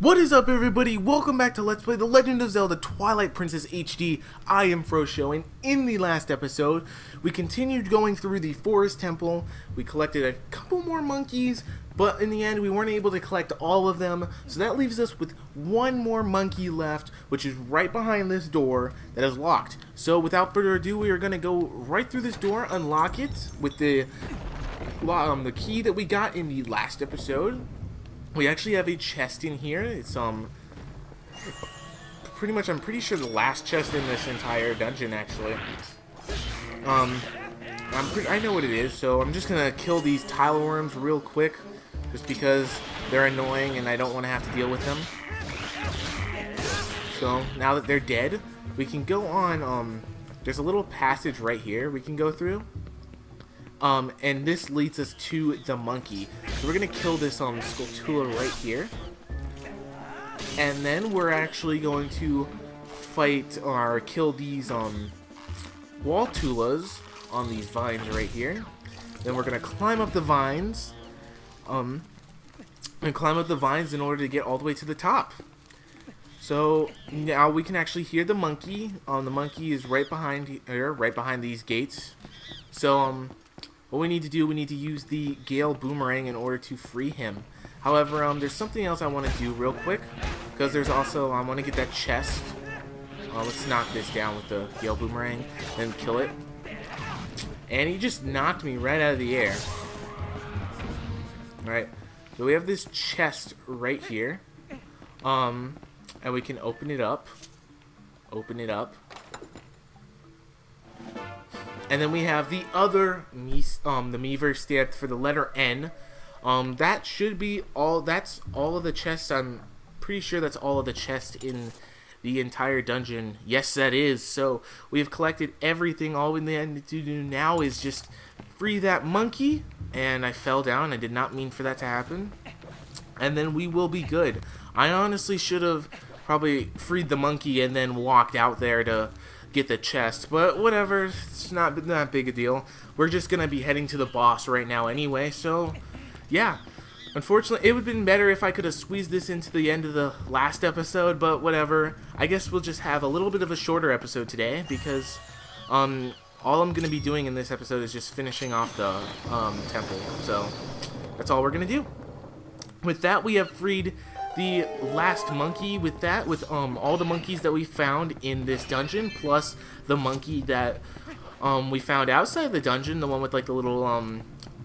What is up, everybody? Welcome back to Let's Play The Legend of Zelda Twilight Princess HD. I am Frosho, and in the last episode, we continued going through the Forest Temple. We collected a couple more monkeys, but in the end, we weren't able to collect all of them. So that leaves us with one more monkey left, which is right behind this door that is locked. So without further ado, we are going to go right through this door, unlock it with the key that we got in the last episode. We actually have a chest in here. It's pretty much, I'm pretty sure the last chest in this entire dungeon actually. I know what it is, so I'm just gonna kill these tile worms real quick, just because they're annoying and I don't want to have to deal with them. So now that they're dead, we can go on. There's a little passage right here we can go through. And this leads us to the monkey. So we're gonna kill this Skulltula right here, and then we're actually going to fight or kill these Waltulas on these vines right here. Then we're gonna climb up the vines, and climb up the vines in order to get all the way to the top. So now we can actually hear the monkey. The monkey is right behind here, right behind these gates. So what we need to do, we need to use the Gale Boomerang in order to free him. However, there's something else I want to do real quick, because there's also, I want to get that chest. Let's knock this down with the Gale Boomerang, and kill it. And he just knocked me right out of the air. Alright, so we have this chest right here. And we can open it up. Open it up. And then we have the other the Miiverse stand for the letter N. That should be all. That's all of the chests. I'm pretty sure that's all of the chests in the entire dungeon. Yes, that is. So we have collected everything. All we need to do now is just free that monkey. And I fell down. I did not mean for that to happen. And then we will be good. I honestly should have probably freed the monkey and then walked out there to get the chest, but whatever, it's not that big a deal. We're just gonna be heading to the boss right now anyway, so yeah. Unfortunately, it would have been better if I could have squeezed this into the end of the last episode, but whatever. I guess we'll just have a little bit of a shorter episode today, because all I'm gonna be doing in this episode is just finishing off the temple, so that's all we're gonna do. With that, we have freed the last monkey. With that, with all the monkeys that we found in this dungeon, plus the monkey that we found outside the dungeon, the one with like the little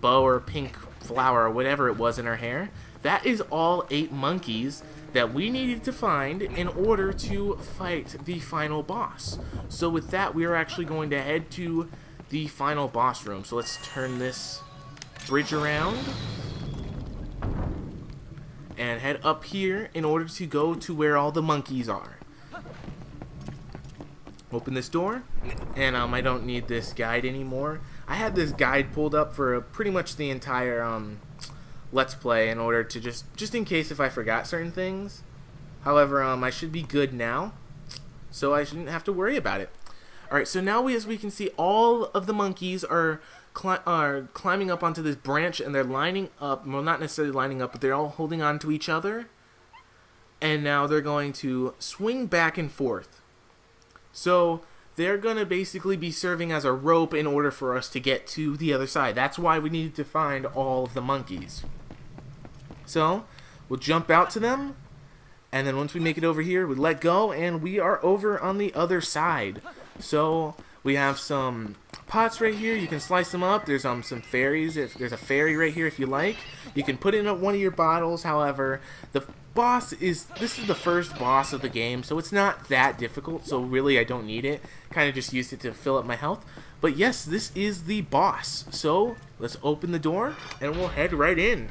bow or pink flower or whatever it was in her hair, that is all 8 monkeys that we needed to find in order to fight the final boss. So with that, we are actually going to head to the final boss room. So let's turn this bridge around and head up here in order to go to where all the monkeys are. Open this door, and I don't need this guide anymore. I had this guide pulled up for pretty much the entire Let's Play in order to just in case if I forgot certain things. However, I should be good now, so I shouldn't have to worry about it. Alright, so now as we can see, all of the monkeys are climbing up onto this branch, and they're lining up. Well, not necessarily lining up, but they're all holding on to each other. And now they're going to swing back and forth. So they're going to basically be serving as a rope in order for us to get to the other side. That's why we needed to find all of the monkeys. So we'll jump out to them, and then once we make it over here, we let go, and we are over on the other side. So we have some pots right here. You can slice them up. There's some fairies. If there's a fairy right here, if you like, you can put it in one of your bottles. However, this is the first boss of the game, so it's not that difficult. So really, I don't need it. Kind of just used it to fill up my health. But yes, this is the boss. So let's open the door and we'll head right in.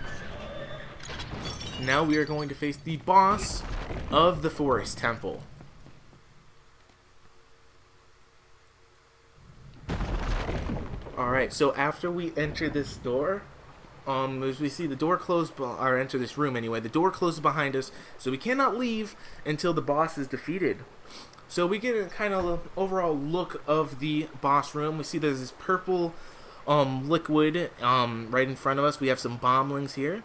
Now we are going to face the boss of the Forest Temple. Alright, so after we enter this door, as we see the door closed, or enter this room anyway, the door closes behind us, so we cannot leave until the boss is defeated. So we get a kind of overall look of the boss room. We see there's this purple liquid right in front of us. We have some bomblings here.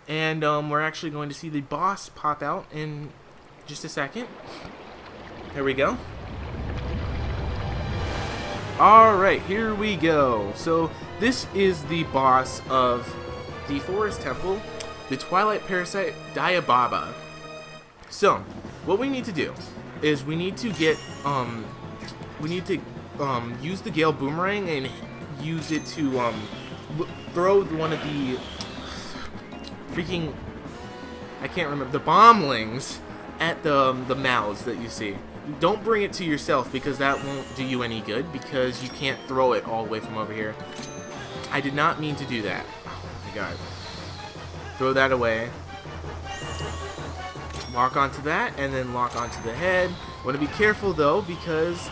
And we're actually going to see the boss pop out in just a second. Here we go. Alright, here we go. So this is the boss of the Forest Temple, the Twilight Parasite Diababa. So, what we need to do is we need to get, use the Gale Boomerang and use it to, throw one of the freaking, I can't remember, the bombings at the mouths that you see. Don't bring it to yourself because that won't do you any good because you can't throw it all the way from over here. I did not mean to do that. Oh my god. Throw that away. Lock onto that and then lock onto the head. Want to be careful though because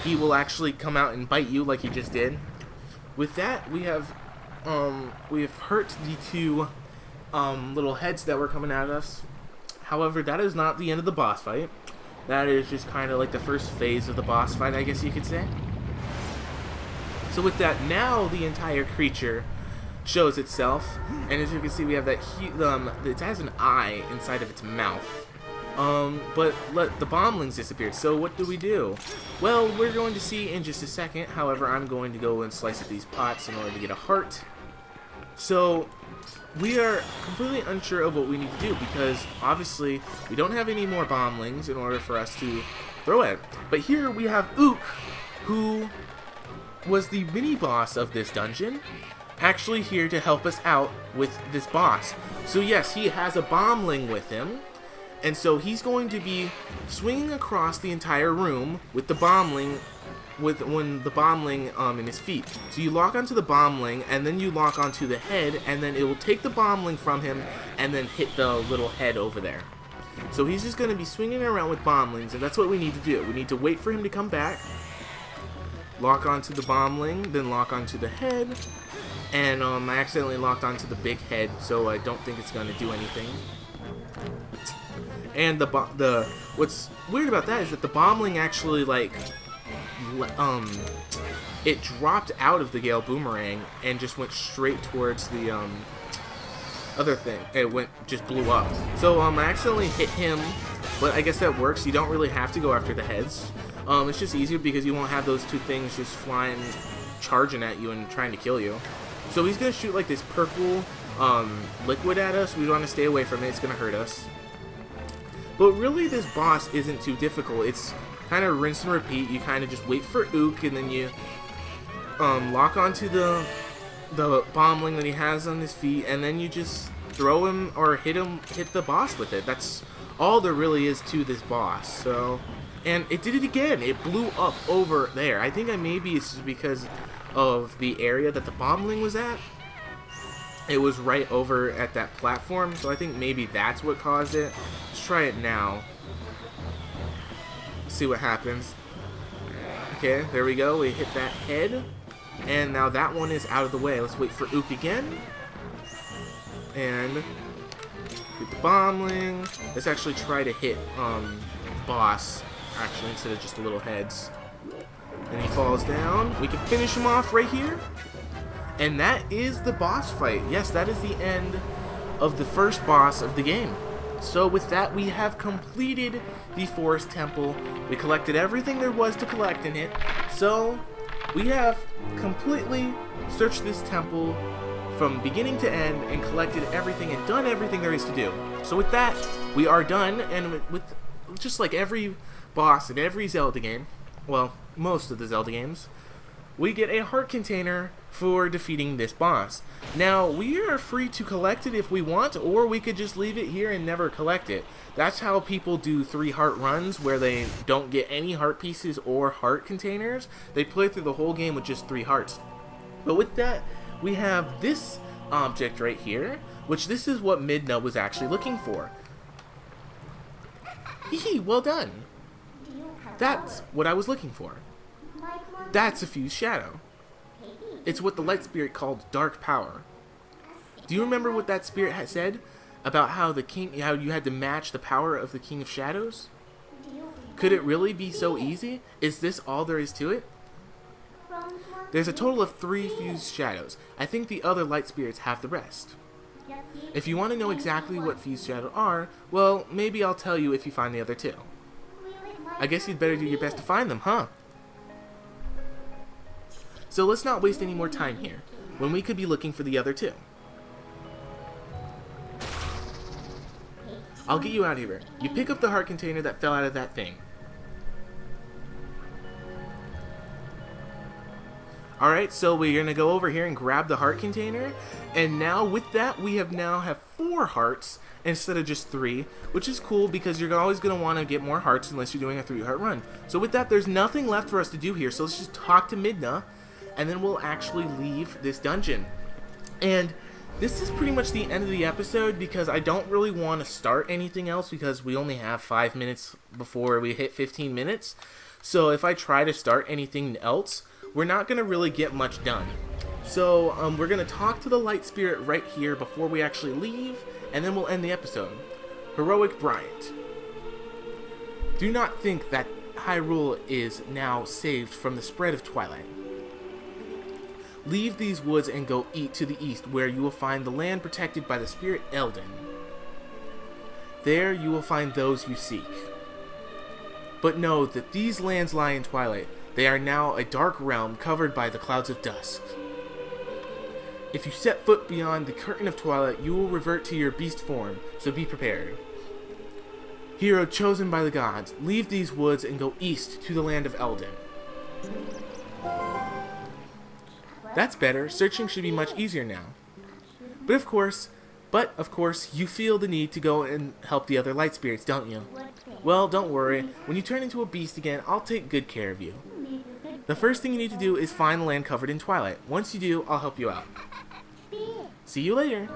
he will actually come out and bite you like he just did. With that, we have hurt the two little heads that were coming at us. However, that is not the end of the boss fight. That is just kind of like the first phase of the boss fight, I guess you could say. So with that, now the entire creature shows itself, and as you can see, we have that it has an eye inside of its mouth. But the bomblings disappeared. So what do? Well, we're going to see in just a second. However, I'm going to go and slice at these pots in order to get a heart. So we are completely unsure of what we need to do because obviously we don't have any more bomblings in order for us to throw it. But here we have Ook, who was the mini boss of this dungeon, actually here to help us out with this boss. So yes, he has a bombling with him, and so he's going to be swinging across the entire room with the bombling in his feet. So you lock onto the bombling, and then you lock onto the head, and then it will take the bombling from him, and then hit the little head over there. So he's just going to be swinging around with bomblings, and that's what we need to do. We need to wait for him to come back, lock onto the bombling, then lock onto the head, and I accidentally locked onto the big head, so I don't think it's going to do anything. And what's weird about that is that the bombling actually it dropped out of the Gale Boomerang and just went straight towards the other thing. It just blew up. So I accidentally hit him, but I guess that works. You don't really have to go after the heads. It's just easier because you won't have those two things just flying, charging at you and trying to kill you. So he's gonna shoot like this purple liquid at us. We want to stay away from it. It's gonna hurt us. But really, this boss isn't too difficult. It's kind of rinse and repeat. You kind of just wait for Ook, and then you lock onto the bombling that he has on his feet, and then you just throw him or hit the boss with it. That's all there really is to this boss. So, and it did it again. It blew up over there. I think maybe it's just because of the area that the bombling was at. It was right over at that platform, so I think maybe that's what caused it. Let's try it now. See what happens. Okay, there we go. We hit that head, and now that one is out of the way. Let's wait for Ook again, and get the bombling. Let's actually try to hit boss actually instead of just the little heads. And he falls down. We can finish him off right here. And that is the boss fight. Yes, that is the end of the first boss of the game. So with that, we have completed the Forest Temple. We collected everything there was to collect in it. So we have completely searched this temple from beginning to end and collected everything and done everything there is to do. So with that, we are done. And with just like every boss in every Zelda game, well, most of the Zelda games, we get a heart container for defeating this boss. Now, we are free to collect it if we want, or we could just leave it here and never collect it. That's how people do 3 heart runs, where they don't get any heart pieces or heart containers. They play through the whole game with just 3 hearts. But with that, we have this object right here, which this is what Midna was actually looking for. Hee, well done. That's what I was looking for. That's a fused shadow. It's what the light spirit called dark power. Do you remember what that spirit had said about how you had to match the power of the King of Shadows? Could it really be so easy? Is this all there is to it? There's a total of 3 fused shadows. I think the other light spirits have the rest. If you want to know exactly what Fused Shadow are, well, maybe I'll tell you if you find the other two. I guess you'd better do your best to find them, huh? So let's not waste any more time here, when we could be looking for the other two. I'll get you out of here. You pick up the heart container that fell out of that thing. Alright, so we're going to go over here and grab the heart container, and now with that we now have 4 hearts instead of just 3, which is cool because you're always going to want to get more hearts unless you're doing a 3-heart run. So with that, there's nothing left for us to do here, so let's just talk to Midna, and then we'll actually leave this dungeon. And this is pretty much the end of the episode because I don't really want to start anything else because we only have 5 minutes before we hit 15 minutes. So if I try to start anything else, we're not going to really get much done. So we're going to talk to the Light Spirit right here before we actually leave, and then we'll end the episode. Heroic Bryant. Do not think that Hyrule is now saved from the spread of Twilight. Leave these woods and go to the east, where you will find the land protected by the spirit Eldin. There you will find those you seek. But know that these lands lie in Twilight. They are now a dark realm covered by the clouds of dusk. If you set foot beyond the curtain of Twilight, you will revert to your beast form, so be prepared. Hero chosen by the gods, leave these woods and go east to the land of Eldin. That's better. Searching should be much easier now. But of course, you feel the need to go and help the other light spirits, don't you? Well, don't worry. When you turn into a beast again, I'll take good care of you. The first thing you need to do is find the land covered in Twilight. Once you do, I'll help you out. See you later.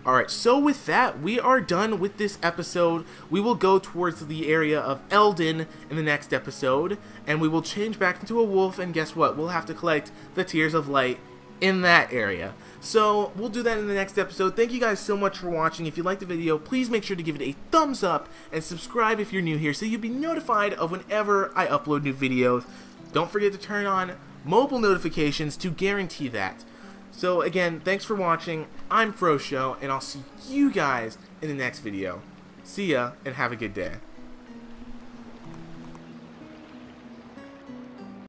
Alright, so with that, we are done with this episode. We will go towards the area of Eldin in the next episode, and we will change back into a wolf, and guess what? We'll have to collect the Tears of Light in that area. So, we'll do that in the next episode. Thank you guys so much for watching. If you liked the video, please make sure to give it a thumbs up, and subscribe if you're new here, so you'll be notified of whenever I upload new videos. Don't forget to turn on mobile notifications to guarantee that. So again, thanks for watching. I'm Frosho, and I'll see you guys in the next video. See ya, and have a good day.